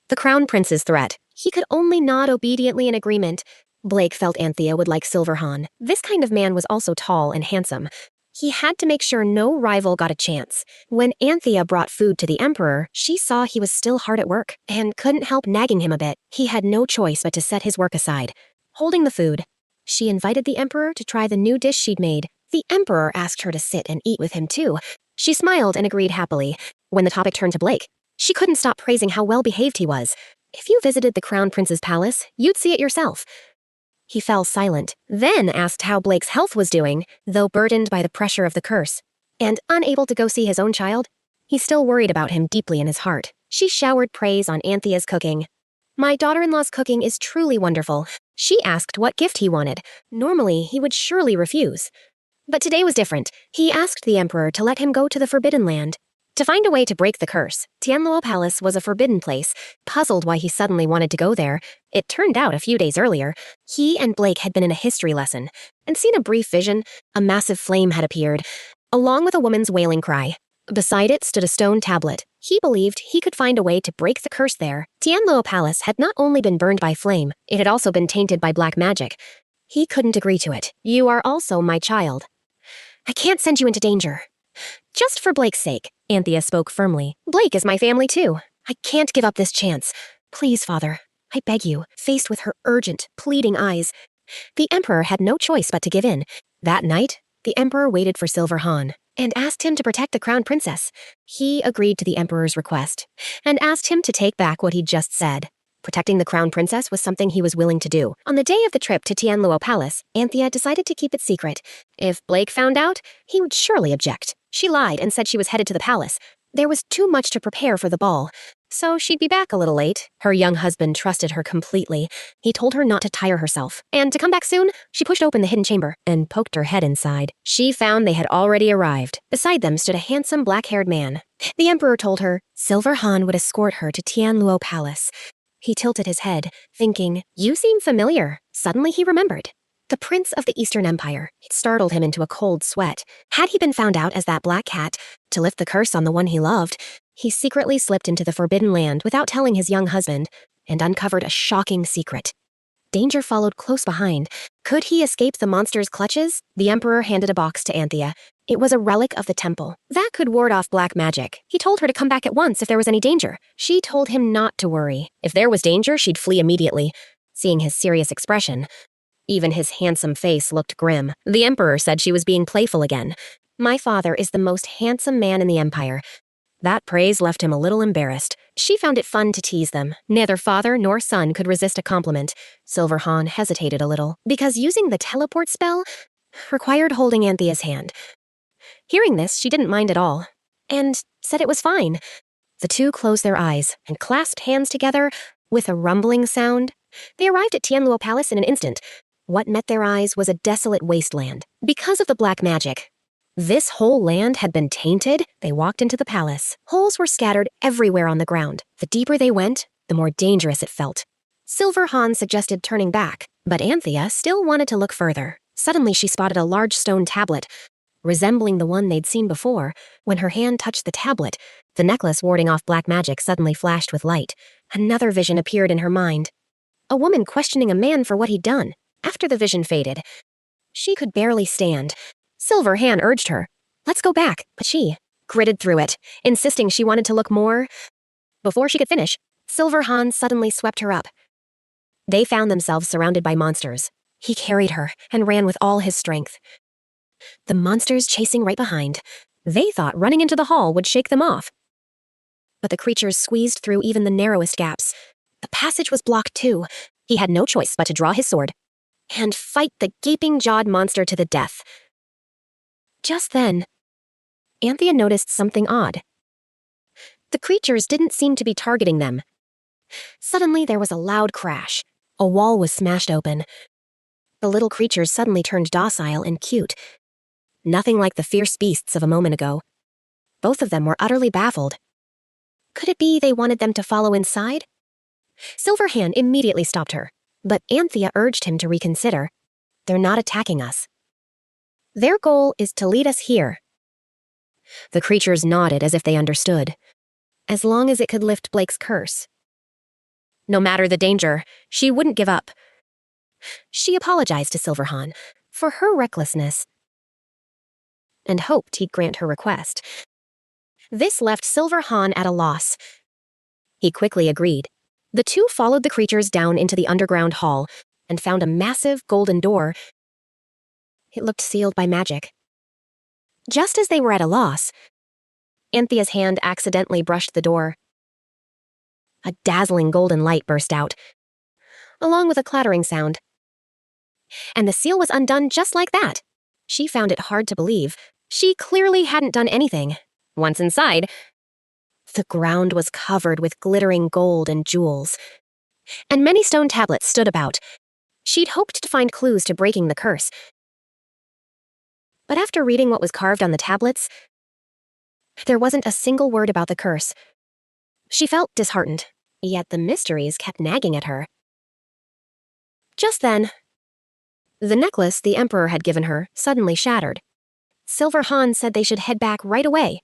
The Crown Prince's threat. He could only nod obediently in agreement. Blake felt Anthea would like Silverhorn. This kind of man was also tall and handsome. He had to make sure no rival got a chance. When Anthea brought food to the Emperor, she saw he was still hard at work and couldn't help nagging him a bit. He had no choice but to set his work aside. Holding the food, she invited the Emperor to try the new dish she'd made. The Emperor asked her to sit and eat with him too. She smiled and agreed happily. When the topic turned to Blake, she couldn't stop praising how well behaved he was. If you visited the Crown Prince's palace, you'd see it yourself. He fell silent, then asked how Blake's health was doing, though burdened by the pressure of the curse. And unable to go see his own child, he still worried about him deeply in his heart. She showered praise on Anthea's cooking. My daughter-in-law's cooking is truly wonderful. She asked what gift he wanted. Normally, he would surely refuse. But today was different. He asked the Emperor to let him go to the Forbidden Land. To find a way to break the curse, Tanlawa Palace was a forbidden place. Puzzled why he suddenly wanted to go there, it turned out a few days earlier, he and Blake had been in a history lesson and seen a brief vision. A massive flame had appeared, along with a woman's wailing cry. Beside it stood a stone tablet. He believed he could find a way to break the curse there. Tanlawa Palace had not only been burned by flame, it had also been tainted by black magic. He couldn't agree to it. You are also my child. I can't send you into danger. Just for Blake's sake, Anthea spoke firmly. Blake is my family too. I can't give up this chance. Please, father, I beg you, faced with her urgent, pleading eyes. The Emperor had no choice but to give in. That night, the Emperor waited for Silverhorn and asked him to protect the Crown Princess. He agreed to the Emperor's request and asked him to take back what he'd just said. Protecting the Crown Princess was something he was willing to do. On the day of the trip to Tanlawa Palace, Anthea decided to keep it secret. If Blake found out, he would surely object. She lied and said she was headed to the palace. There was too much to prepare for the ball, so she'd be back a little late. Her young husband trusted her completely. He told her not to tire herself, and to come back soon. She pushed open the hidden chamber and poked her head inside. She found they had already arrived. Beside them stood a handsome black-haired man. The Emperor told her Silverhorn would escort her to Tanlawa Palace. He tilted his head, thinking, "You seem familiar." Suddenly he remembered. The Prince of the Eastern Empire. It startled him into a cold sweat. Had he been found out as that black cat to lift the curse on the one he loved, he secretly slipped into the Forbidden Land without telling his young husband and uncovered a shocking secret. Danger followed close behind. Could he escape the monster's clutches? The Emperor handed a box to Anthea. It was a relic of the temple. That could ward off black magic. He told her to come back at once if there was any danger. She told him not to worry. If there was danger, she'd flee immediately. Seeing his serious expression, even his handsome face looked grim. The Emperor said she was being playful again. My father is the most handsome man in the Empire. That praise left him a little embarrassed. She found it fun to tease them. Neither father nor son could resist a compliment. Silverhorn hesitated a little, because using the teleport spell required holding Anthea's hand. Hearing this, she didn't mind at all, and said it was fine. The two closed their eyes and clasped hands together with a rumbling sound. They arrived at Tanlawa Palace in an instant. What met their eyes was a desolate wasteland. Because of the black magic, this whole land had been tainted. They walked into the palace. Holes were scattered everywhere on the ground. The deeper they went, the more dangerous it felt. Silverhorn suggested turning back, but Anthea still wanted to look further. Suddenly she spotted a large stone tablet, resembling the one they'd seen before. When her hand touched the tablet, the necklace warding off black magic suddenly flashed with light. Another vision appeared in her mind. A woman questioning a man for what he'd done. After the vision faded, she could barely stand. Silverhorn urged her, "Let's go back," but she gritted through it, insisting she wanted to look more. Before she could finish, Silverhorn suddenly swept her up. They found themselves surrounded by monsters. He carried her and ran with all his strength. The monsters chasing right behind. They thought running into the hall would shake them off. But the creatures squeezed through even the narrowest gaps. The passage was blocked too. He had no choice but to draw his sword and fight the gaping-jawed monster to the death. Just then, Anthea noticed something odd. The creatures didn't seem to be targeting them. Suddenly, there was a loud crash. A wall was smashed open. The little creatures suddenly turned docile and cute. Nothing like the fierce beasts of a moment ago. Both of them were utterly baffled. Could it be they wanted them to follow inside? Silverhorn immediately stopped her, but Anthea urged him to reconsider. They're not attacking us. Their goal is to lead us here. The creatures nodded as if they understood. As long as it could lift Blake's curse. No matter the danger, she wouldn't give up. She apologized to Silverhorn for her recklessness and hoped he'd grant her request. This left Silverhorn at a loss. He quickly agreed. The two followed the creatures down into the underground hall and found a massive golden door. It looked sealed by magic. Just as they were at a loss, Anthea's hand accidentally brushed the door. A dazzling golden light burst out, along with a clattering sound. And the seal was undone just like that. She found it hard to believe. She clearly hadn't done anything. Once inside, the ground was covered with glittering gold and jewels, and many stone tablets stood about. She'd hoped to find clues to breaking the curse. But after reading what was carved on the tablets, there wasn't a single word about the curse. She felt disheartened, yet the mysteries kept nagging at her. Just then, the necklace the Emperor had given her suddenly shattered. Silverhorn said they should head back right away.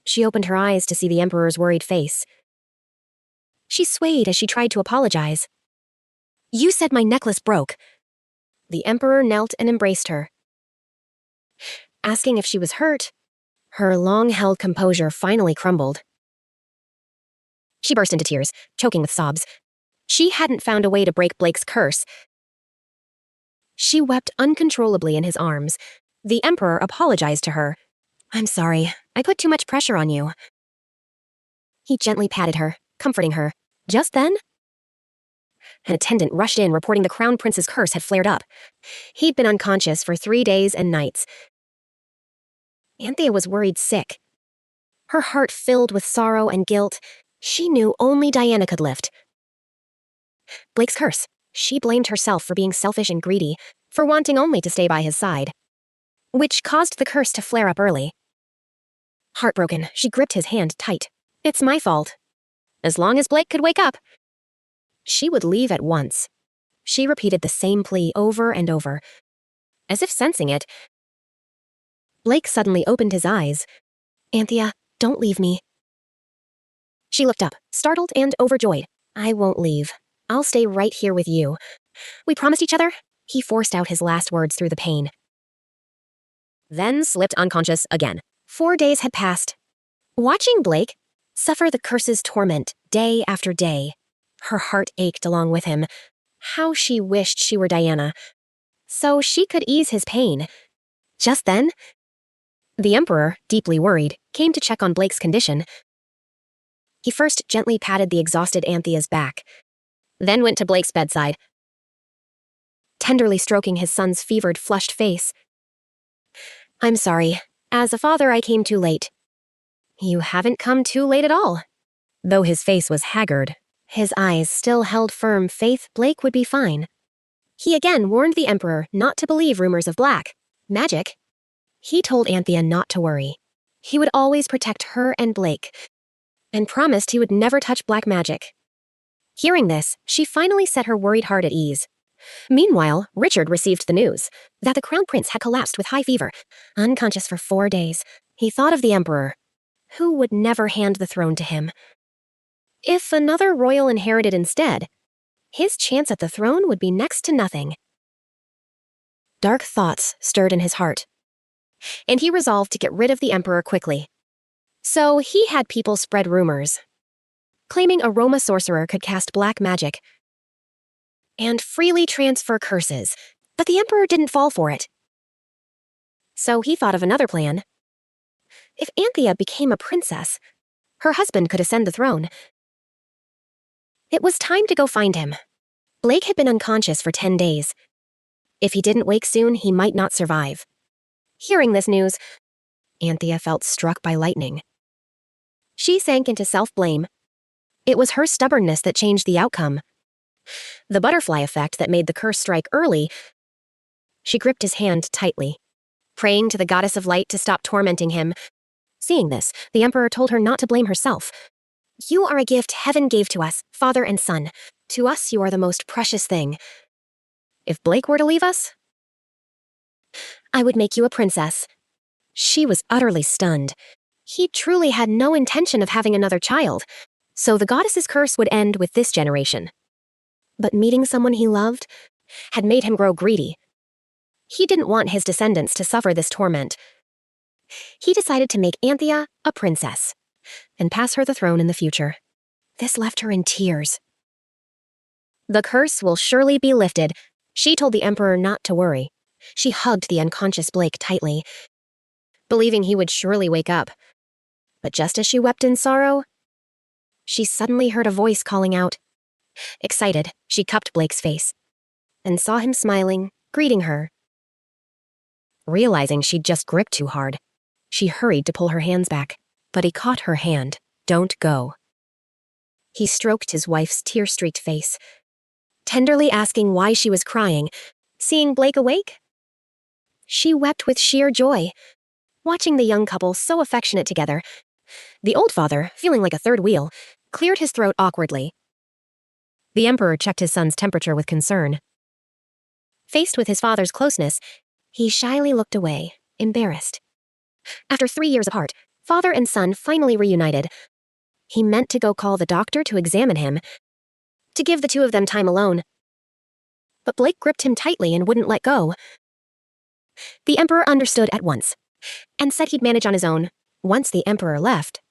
She opened her eyes to see the Emperor's worried face. She swayed as she tried to apologize. "You said my necklace broke." The Emperor knelt and embraced her. Asking if she was hurt, her long-held composure finally crumbled. She burst into tears, choking with sobs. She hadn't found a way to break Blake's curse. She wept uncontrollably in his arms. The Emperor apologized to her. "I'm sorry, I put too much pressure on you." He gently patted her, comforting her. Just then, an attendant rushed in reporting the Crown Prince's curse had flared up. He'd been unconscious for 3 days and nights. Anthea was worried sick. Her heart filled with sorrow and guilt. She knew only Diana could lift. Blake's curse. She blamed herself for being selfish and greedy, for wanting only to stay by his side, which caused the curse to flare up early. Heartbroken, she gripped his hand tight. "It's my fault. As long as Blake could wake up, she would leave at once." She repeated the same plea over and over. As if sensing it, Blake suddenly opened his eyes. "Anthea, don't leave me." She looked up, startled and overjoyed. "I won't leave. I'll stay right here with you. We promised each other?" He forced out his last words through the pain. Then slipped unconscious again. 4 days had passed. Watching Blake suffer the curse's torment day after day, her heart ached along with him. How she wished she were Diana, so she could ease his pain. Just then, the Emperor, deeply worried, came to check on Blake's condition. He first gently patted the exhausted Anthea's back, then went to Blake's bedside, tenderly stroking his son's fevered, flushed face. "I'm sorry. As a father, I came too late." "You haven't come too late at all." Though his face was haggard, his eyes still held firm faith Blake would be fine. He again warned the Emperor not to believe rumors of black magic. He told Anthea not to worry. He would always protect her and Blake, and promised he would never touch black magic. Hearing this, she finally set her worried heart at ease. Meanwhile, Richard received the news that the Crown Prince had collapsed with high fever, unconscious for 4 days. He thought of the Emperor, who would never hand the throne to him. If another royal inherited instead, his chance at the throne would be next to nothing. Dark thoughts stirred in his heart, and he resolved to get rid of the Emperor quickly. So he had people spread rumors, claiming a Roma sorcerer could cast black magic and freely transfer curses, but the Emperor didn't fall for it. So he thought of another plan. If Anthea became a princess, her husband could ascend the throne. It was time to go find him. Blake had been unconscious for 10 days. If he didn't wake soon, he might not survive. Hearing this news, Anthea felt struck by lightning. She sank into self-blame. It was her stubbornness that changed the outcome. The butterfly effect that made the curse strike early. She gripped his hand tightly, praying to the goddess of light to stop tormenting him. Seeing this, the Emperor told her not to blame herself. "You are a gift heaven gave to us, father and son. To us, you are the most precious thing. If Blake were to leave us, I would make you a princess." She was utterly stunned. He truly had no intention of having another child. So the goddess's curse would end with this generation. But meeting someone he loved had made him grow greedy. He didn't want his descendants to suffer this torment. He decided to make Anthea a princess and pass her the throne in the future. This left her in tears. The curse will surely be lifted. She told the emperor not to worry. She hugged the unconscious Blake tightly, believing he would surely wake up. But just as she wept in sorrow, she suddenly heard a voice calling out. Excited, she cupped Blake's face and saw him smiling, greeting her. Realizing she'd just gripped too hard, she hurried to pull her hands back, but he caught her hand. Don't go. He stroked his wife's tear-streaked face, tenderly asking why she was crying, seeing Blake awake. She wept with sheer joy, watching the young couple so affectionate together. The old father, feeling like a third wheel, cleared his throat awkwardly. The emperor checked his son's temperature with concern. Faced with his father's closeness, he shyly looked away, embarrassed. After 3 years apart, father and son finally reunited. He meant to go call the doctor to examine him, to give the two of them time alone. But Blake gripped him tightly and wouldn't let go. The emperor understood at once, and said he'd manage on his own. Once the emperor left,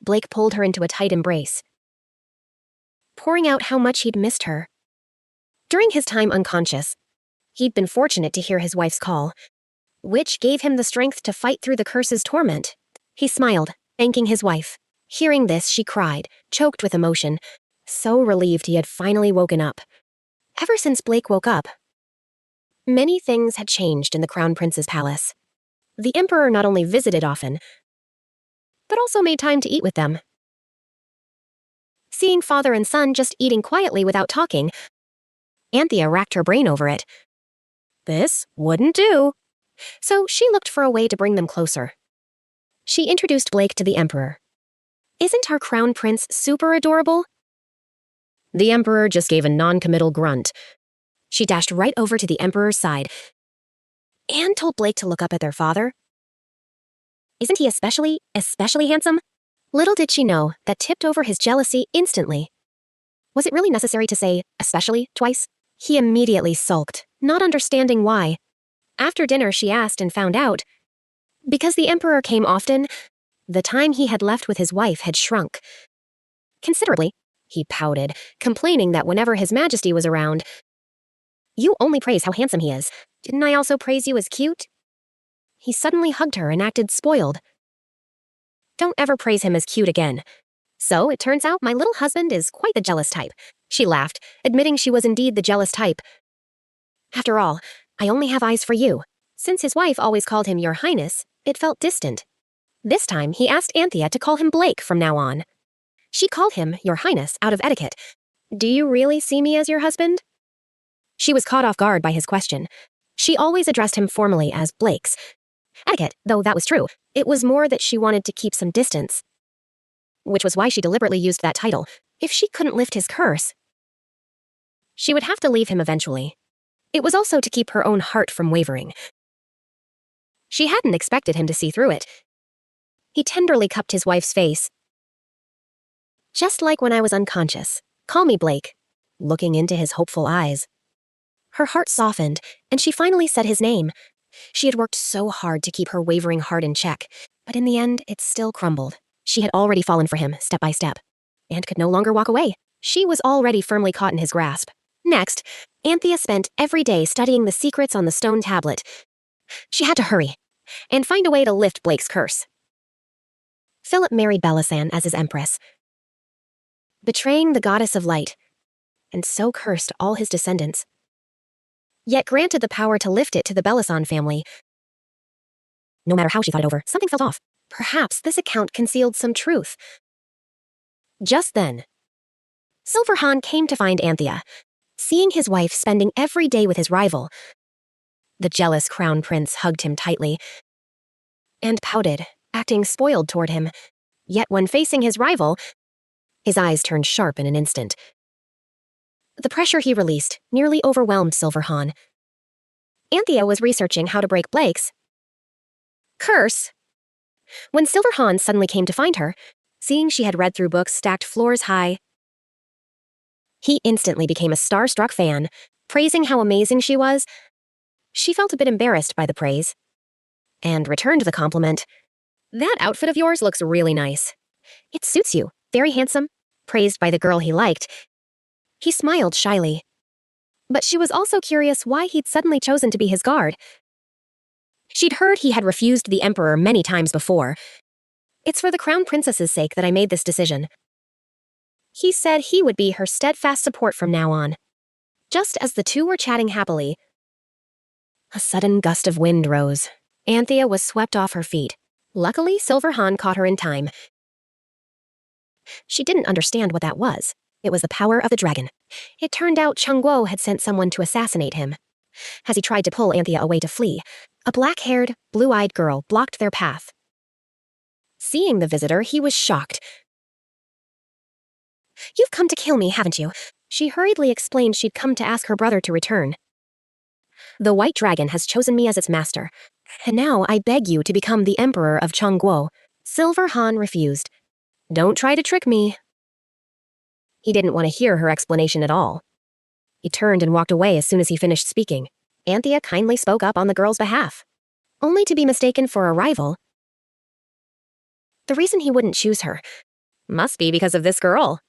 Blake pulled her into a tight embrace, pouring out how much he'd missed her. During his time unconscious, he'd been fortunate to hear his wife's call, which gave him the strength to fight through the curse's torment. He smiled, thanking his wife. Hearing this, she cried, choked with emotion, so relieved he had finally woken up. Ever since Blake woke up, many things had changed in the Crown Prince's palace. The emperor not only visited often, but also made time to eat with them. Seeing father and son just eating quietly without talking, Anthea racked her brain over it. This wouldn't do. So she looked for a way to bring them closer. She introduced Blake to the emperor. Isn't our crown prince super adorable? The emperor just gave a non-committal grunt. She dashed right over to the emperor's side and told Blake to look up at their father. Isn't he especially handsome? Little did she know that tipped over his jealousy instantly. Was it really necessary to say especially twice? He immediately sulked, not understanding why. After dinner, she asked and found out. Because the emperor came often, the time he had left with his wife had shrunk considerably. He pouted, complaining that whenever His Majesty was around, "You only praise how handsome he is. Didn't I also praise you as cute?" He suddenly hugged her and acted spoiled. Don't ever praise him as cute again. So it turns out my little husband is quite the jealous type. She laughed, admitting she was indeed the jealous type. After all, I only have eyes for you. Since his wife always called him Your Highness, it felt distant. This time, he asked Anthea to call him Blake from now on. She called him Your Highness out of etiquette. Do you really see me as your husband? She was caught off guard by his question. She always addressed him formally as Blake's. Etiquette, though that was true, it was more that she wanted to keep some distance. Which was why she deliberately used that title. If she couldn't lift his curse, she would have to leave him eventually. It was also to keep her own heart from wavering. She hadn't expected him to see through it. He tenderly cupped his wife's face. Just like when I was unconscious. Call me Blake. Looking into his hopeful eyes. Her heart softened, and she finally said his name. She had worked so hard to keep her wavering heart in check, but in the end, it still crumbled. She had already fallen for him, step by step, and could no longer walk away. She was already firmly caught in his grasp. Next, Anthea spent every day studying the secrets on the stone tablet. She had to hurry, and find a way to lift Blake's curse. Philip married Bellasan as his empress, betraying the goddess of light, and so cursed all his descendants, yet granted the power to lift it to the Bellasan family. No matter how she thought it over, something felt off. Perhaps this account concealed some truth. Just then, Silverhand came to find Anthea, seeing his wife spending every day with his rival. The jealous crown prince hugged him tightly and pouted, acting spoiled toward him. Yet when facing his rival, his eyes turned sharp in an instant. The pressure he released nearly overwhelmed Silverhand. Anthea was researching how to break Blake's curse when Silverhand suddenly came to find her, Seeing she had read through books stacked floors high, he instantly became a starstruck fan, praising how amazing she was. She felt a bit embarrassed by the praise, and returned the compliment. That outfit of yours looks really nice. It suits you, very handsome. Praised by the girl he liked. He smiled shyly. But she was also curious why he'd suddenly chosen to be his guard. She'd heard he had refused the emperor many times before. It's for the crown princess's sake that I made this decision. He said he would be her steadfast support from now on. Just as the two were chatting happily, a sudden gust of wind rose. Anthea was swept off her feet. Luckily, Silverhand caught her in time. She didn't understand what that was. It was the power of the dragon. It turned out Changguo had sent someone to assassinate him. As he tried to pull Anthea away to flee, a black-haired, blue-eyed girl blocked their path. Seeing the visitor, he was shocked. "You've come to kill me, haven't you?" She hurriedly explained she'd come to ask her brother to return. "The white dragon has chosen me as its master, and now I beg you to become the emperor of Changguo." Silverhand refused. "Don't try to trick me." He didn't want to hear her explanation at all. He turned and walked away as soon as he finished speaking. Anthea kindly spoke up on the girl's behalf, only to be mistaken for a rival. The reason he wouldn't choose her must be because of this girl.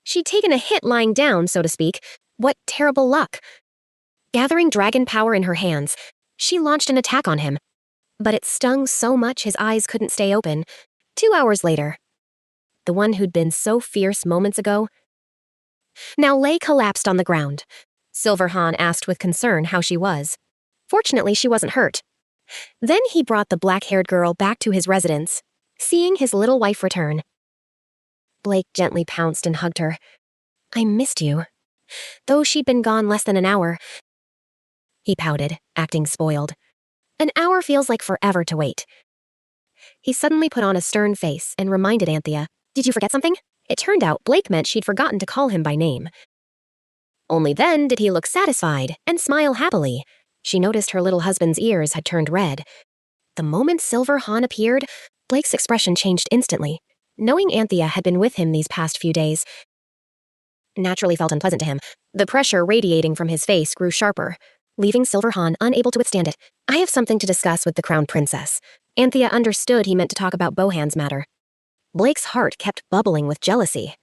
She'd taken a hit lying down, so to speak. What terrible luck. Gathering dragon power in her hands, she launched an attack on him. But it stung so much his eyes couldn't stay open. 2 hours later, the one who'd been so fierce moments ago, now lay collapsed on the ground. Silverhand asked with concern how she was. Fortunately, she wasn't hurt. Then he brought the black-haired girl back to his residence, seeing his little wife return. Blake gently pounced and hugged her. "I missed you." Though she'd been gone less than an hour, he pouted, acting spoiled. An hour feels like forever to wait. He suddenly put on a stern face and reminded Anthea, "Did you forget something?" It turned out Blake meant she'd forgotten to call him by name. Only then did he look satisfied and smile happily. She noticed her little husband's ears had turned red. The moment Silverhand appeared, Blake's expression changed instantly. Knowing Anthea had been with him these past few days naturally felt unpleasant to him. The pressure radiating from his face grew sharper, leaving Silverhand unable to withstand it. "I have something to discuss with the crown princess." Anthea understood he meant to talk about Bohan's matter. Blake's heart kept bubbling with jealousy.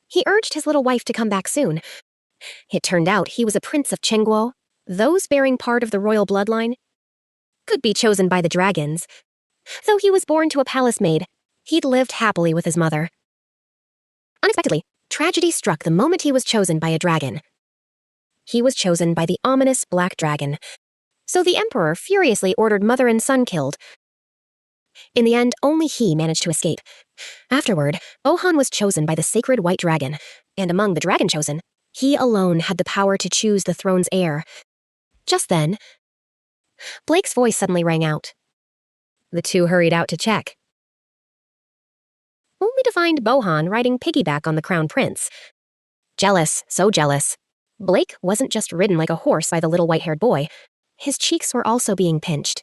He urged his little wife to come back soon. It turned out he was a prince of Chengguo. Those bearing part of the royal bloodline could be chosen by the dragons. Though he was born to a palace maid, he'd lived happily with his mother. Unexpectedly, tragedy struck the moment he was chosen by a dragon. He was chosen by the ominous black dragon. So the emperor furiously ordered mother and son killed. In the end, only he managed to escape. Afterward, Bohan was chosen by the sacred white dragon, and among the dragon chosen, he alone had the power to choose the throne's heir. Just then, Blake's voice suddenly rang out. The two hurried out to check, only to find Bohan riding piggyback on the crown prince. Jealous, so jealous. Blake wasn't just ridden like a horse by the little white-haired boy. His cheeks were also being pinched.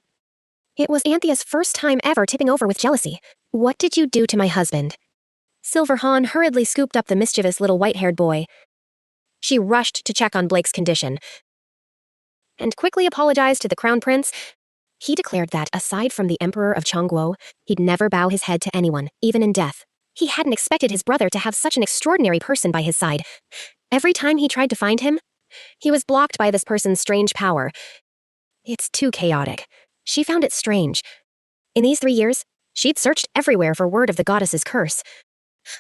It was Anthea's first time ever tipping over with jealousy. "What did you do to my husband?" Silverhand hurriedly scooped up the mischievous little white-haired boy. She rushed to check on Blake's condition, and quickly apologized to the crown prince. He declared that, aside from the emperor of Changguo, he'd never bow his head to anyone, even in death. He hadn't expected his brother to have such an extraordinary person by his side. Every time he tried to find him, he was blocked by this person's strange power. It's too chaotic. She found it strange. In these 3 years, she'd searched everywhere for word of the goddess's curse,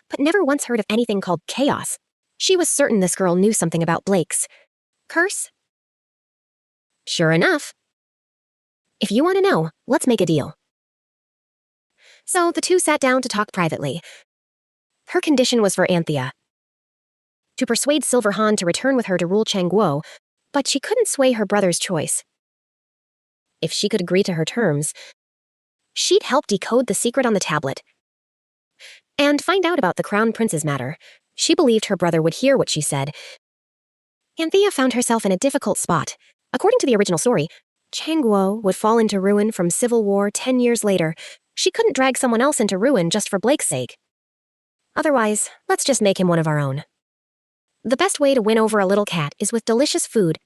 but never once heard of anything called chaos. She was certain this girl knew something about Blake's curse. Sure enough. "If you want to know, let's make a deal." So the two sat down to talk privately. Her condition was for Anthea to persuade Silverhand to return with her to rule Changguo, but she couldn't sway her brother's choice. If she could agree to her terms, she'd help decode the secret on the tablet and find out about the crown prince's matter. She believed her brother would hear what she said. Anthea found herself in a difficult spot. According to the original story, Changguo would fall into ruin from civil war 10 years later. She couldn't drag someone else into ruin just for Blake's sake. Otherwise, let's just make him one of our own. The best way to win over a little cat is with delicious food.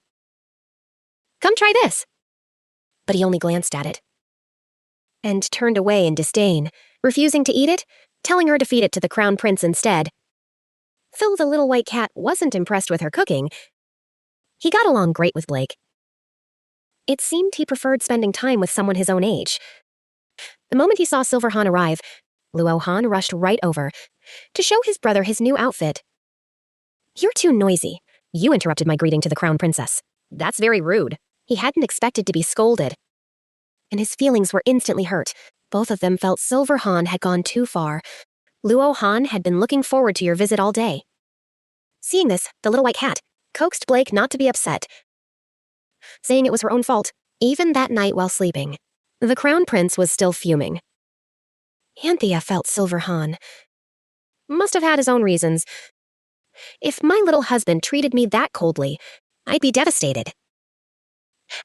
Come try this. But he only glanced at it and turned away in disdain, refusing to eat it, telling her to feed it to the crown prince instead. Though the little white cat wasn't impressed with her cooking, he got along great with Blake. It seemed he preferred spending time with someone his own age. The moment he saw Silverhan arrive, Luohan rushed right over to show his brother his new outfit. You're too noisy. You interrupted my greeting to the crown princess. That's very rude. He hadn't expected to be scolded, and his feelings were instantly hurt. Both of them felt Silverhan had gone too far. Luohan had been looking forward to your visit all day. Seeing this, the little white cat coaxed Blake not to be upset, saying it was her own fault. Even that night while sleeping, the crown prince was still fuming. Anthea felt Silverhan must have had his own reasons. If my little husband treated me that coldly, I'd be devastated.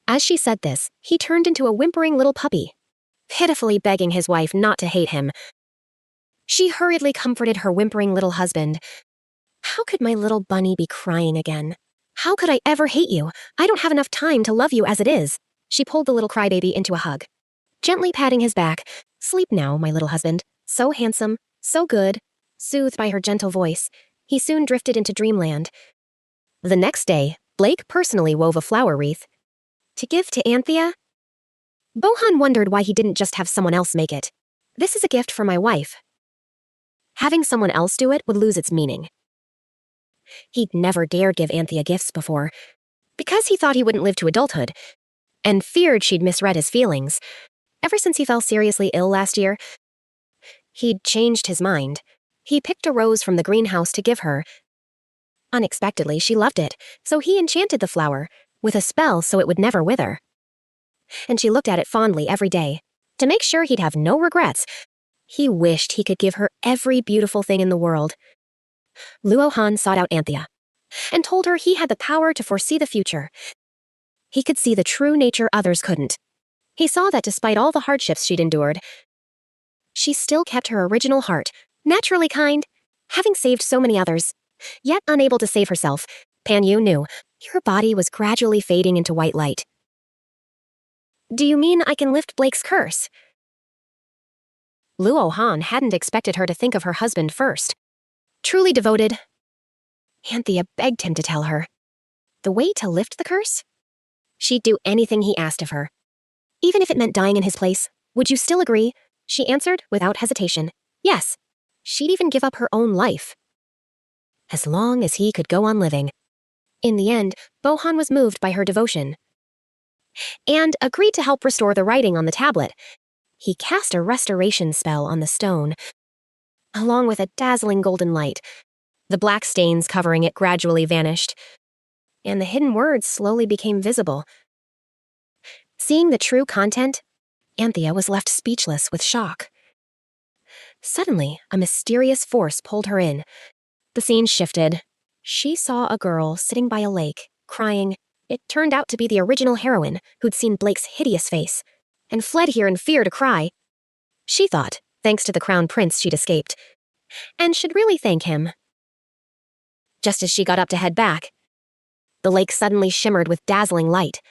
As she said this, he turned into a whimpering little puppy, pitifully begging his wife not to hate him. She hurriedly comforted her whimpering little husband. How could my little bunny be crying again? How could I ever hate you? I don't have enough time to love you as it is. She pulled the little crybaby into a hug, gently patting his back. Sleep now, my little husband. So handsome, so good. Soothed by her gentle voice, he soon drifted into dreamland. The next day, Blake personally wove a flower wreath to give to Anthea. Bohan wondered why he didn't just have someone else make it. This is a gift for my wife. Having someone else do it would lose its meaning. He'd never dared give Anthea gifts before, because he thought he wouldn't live to adulthood, and feared she'd misread his feelings. Ever since he fell seriously ill last year, he'd changed his mind. He picked a rose from the greenhouse to give her. Unexpectedly, she loved it, so he enchanted the flower with a spell so it would never wither. And she looked at it fondly every day. To make sure he'd have no regrets, he wished he could give her every beautiful thing in the world. Luohan sought out Anthea and told her he had the power to foresee the future. He could see the true nature others couldn't. He saw that despite all the hardships she'd endured, she still kept her original heart, naturally kind, having saved so many others. Yet unable to save herself, Pan Yu knew her body was gradually fading into white light. Do you mean I can lift Blake's curse? Luohan hadn't expected her to think of her husband first. Truly devoted, Anthea begged him to tell her. The way to lift the curse? She'd do anything he asked of her. Even if it meant dying in his place, would you still agree? She answered without hesitation. Yes. She'd even give up her own life, as long as he could go on living. In the end, Bohan was moved by her devotion and agreed to help restore the writing on the tablet. He cast a restoration spell on the stone, along with a dazzling golden light. The black stains covering it gradually vanished, and the hidden words slowly became visible. Seeing the true content, Anthea was left speechless with shock. Suddenly, a mysterious force pulled her in. The scene shifted. She saw a girl sitting by a lake, crying. It turned out to be the original heroine who'd seen Blake's hideous face and fled here in fear to cry. She thought, thanks to the crown prince, she'd escaped, and should really thank him. Just as she got up to head back, the lake suddenly shimmered with dazzling light.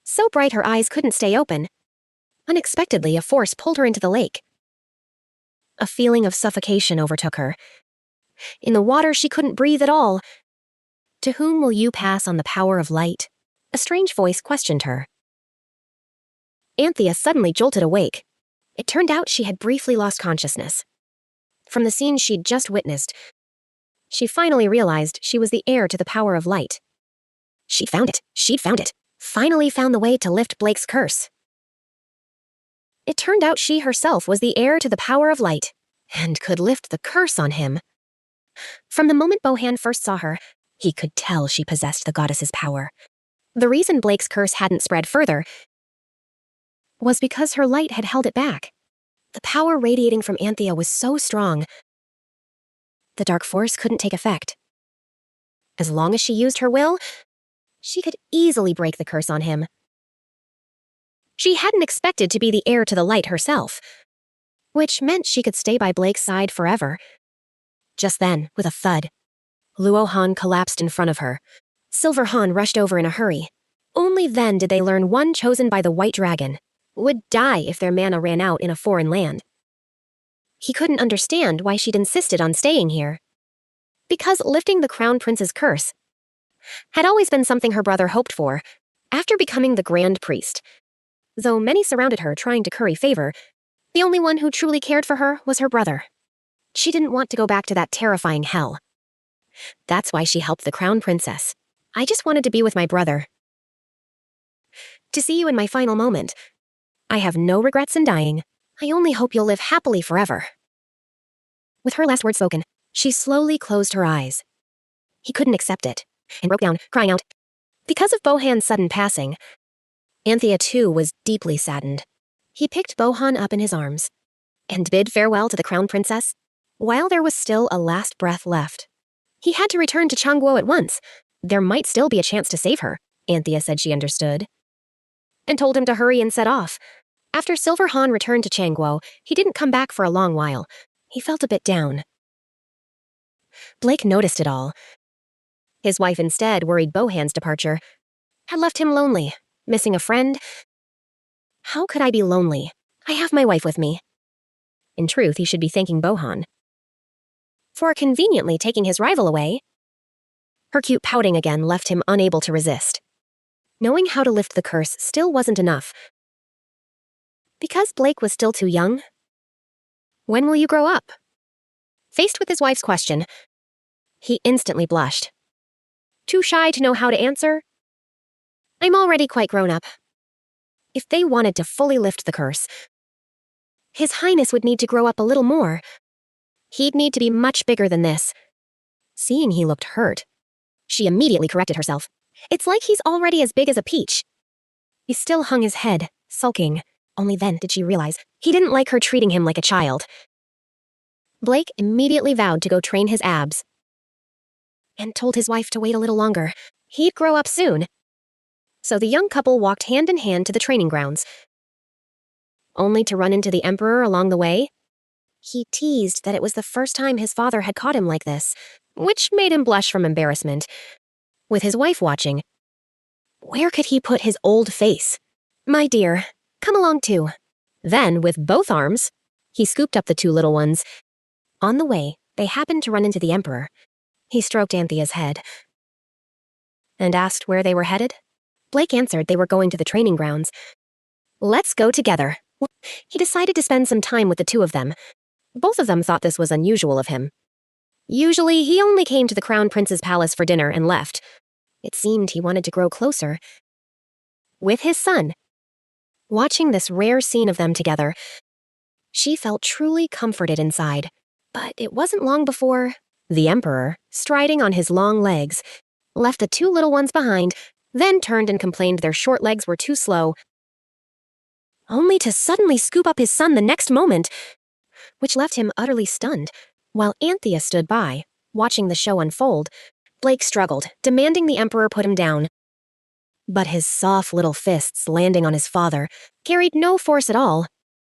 So bright her eyes couldn't stay open. Unexpectedly, a force pulled her into the lake. A feeling of suffocation overtook her. In the water, she couldn't breathe at all. To whom will you pass on the power of light? A strange voice questioned her. Anthea suddenly jolted awake. It turned out she had briefly lost consciousness. From the scene she'd just witnessed, she finally realized she was the heir to the power of light. She'd found it. She'd found it. Finally found the way to lift Blake's curse. It turned out she herself was the heir to the power of light, and could lift the curse on him. From the moment Bohan first saw her, he could tell she possessed the goddess's power. The reason Blake's curse hadn't spread further was because her light had held it back. The power radiating from Anthea was so strong, the dark force couldn't take effect. As long as she used her will, she could easily break the curse on him. She hadn't expected to be the heir to the light herself, which meant she could stay by Blake's side forever. Just then, with a thud, Luo Han collapsed in front of her. Silver Han rushed over in a hurry. Only then did they learn one chosen by the White Dragon would die if their mana ran out in a foreign land. He couldn't understand why she'd insisted on staying here. Because lifting the Crown Prince's curse had always been something her brother hoped for after becoming the Grand Priest. Though many surrounded her trying to curry favor, the only one who truly cared for her was her brother. She didn't want to go back to that terrifying hell. That's why she helped the Crown Princess. I just wanted to be with my brother. To see you in my final moment. I have no regrets in dying. I only hope you'll live happily forever. With her last words spoken, she slowly closed her eyes. He couldn't accept it, and broke down, crying out. Because of Bohan's sudden passing, Anthea too was deeply saddened. He picked Bohan up in his arms, and bid farewell to the Crown Princess, while there was still a last breath left. He had to return to Changguo at once. There might still be a chance to save her, Anthea said she understood, and told him to hurry and set off. After Silver Han returned to Changguo, he didn't come back for a long while. He felt a bit down. Blake noticed it all. His wife instead worried Bohan's departure had left him lonely, missing a friend. How could I be lonely? I have my wife with me. In truth, he should be thanking Bohan for conveniently taking his rival away. Her cute pouting again left him unable to resist. Knowing how to lift the curse still wasn't enough. Because Blake was still too young? When will you grow up? Faced with his wife's question, he instantly blushed. Too shy to know how to answer? I'm already quite grown up. If they wanted to fully lift the curse, His Highness would need to grow up a little more. He'd need to be much bigger than this. Seeing he looked hurt, she immediately corrected herself. It's like he's already as big as a peach. He still hung his head, sulking. Only then did she realize he didn't like her treating him like a child. Blake immediately vowed to go train his abs and told his wife to wait a little longer. He'd grow up soon. So the young couple walked hand in hand to the training grounds, only to run into the Emperor along the way. He teased that it was the first time his father had caught him like this, which made him blush from embarrassment. With his wife watching, where could he put his old face? My dear, come along too. Then, with both arms, he scooped up the two little ones. On the way, they happened to run into the Emperor. He stroked Anthea's head and asked where they were headed. Blake answered they were going to the training grounds. Let's go together. He decided to spend some time with the two of them. Both of them thought this was unusual of him. Usually, he only came to the Crown Prince's palace for dinner and left. It seemed he wanted to grow closer with his son. Watching this rare scene of them together, she felt truly comforted inside. But it wasn't long before the Emperor, striding on his long legs, left the two little ones behind, then turned and complained their short legs were too slow, only to suddenly scoop up his son the next moment, which left him utterly stunned. While Anthea stood by, watching the show unfold, Blake struggled, demanding the Emperor put him down. But his soft little fists landing on his father carried no force at all.